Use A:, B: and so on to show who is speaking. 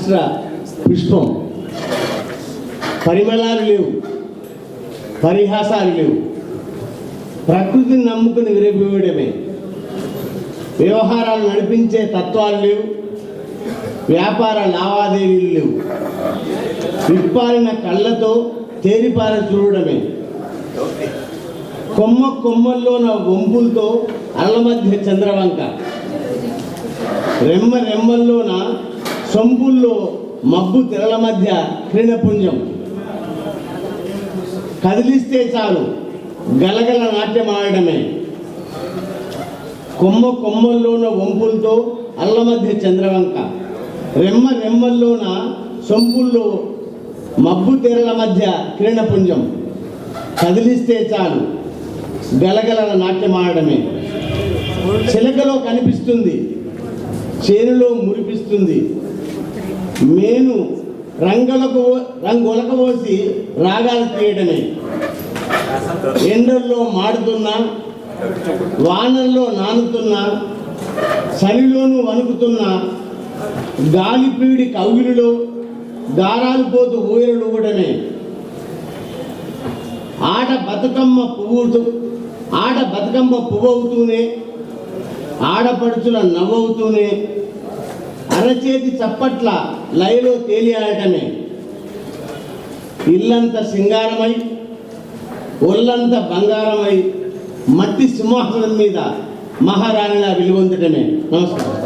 A: రాష్ట్ర పుష్పం. పరిమళాలు లేవు, పరిహాసాలు లేవు, ప్రకృతిని నమ్ముకుని విరబీయడమే. వ్యవహారాలు నడిపించే తత్వాలు లేవు, వ్యాపార లావాదేవీలు లేవు. విప్పారిన కళ్ళతో తేరిపార చూడడమే. కొమ్మ కొమ్మల్లోన వంపులతో అల్ల మధ్య చంద్రవంక, రెమ్మ రెమ్మల్లోన సొంపుల్లో మబ్బు తెరల మధ్య క్రీడపుంజం. కదిలిస్తే చాలు గలగల నాట్యం ఆడడమే. కొమ్మ కొమ్మల్లోన వంపులతో అల్ల మధ్య చంద్రవంక, రెమ్మ రెమ్మల్లోన సొంపుల్లో మబ్బు తెరల మధ్య క్రీడపుంజం. కదిలిస్తే చాలు గలగల నాట్యం ఆడడమే. చిలకలో కనిపిస్తుంది, చేనులో మురిపిస్తుంది. మేను రంగొలకబోసి రాగాలు తీయడమే. ఎండల్లో మాడుతున్నా, వానల్లో నానుతున్నా, చలిలోనూ వణుకుతున్నా, గాలిపీడి కౌగిలిలో దారాలు పోతూ ఊయలుడమే. ఆట బతుకమ్మ పువ్వవుతూనే, ఆడపడుచుల నవ్వవుతూనే, అరచేతి చప్పట్ల లయలో తేలియాడటమే. ఇల్లంత సింగారమై, ఒళ్ళంత బంగారమై, మట్టి సింహాసనం మీద మహారాణిలా వెలుగొందటమే. నమస్కారం.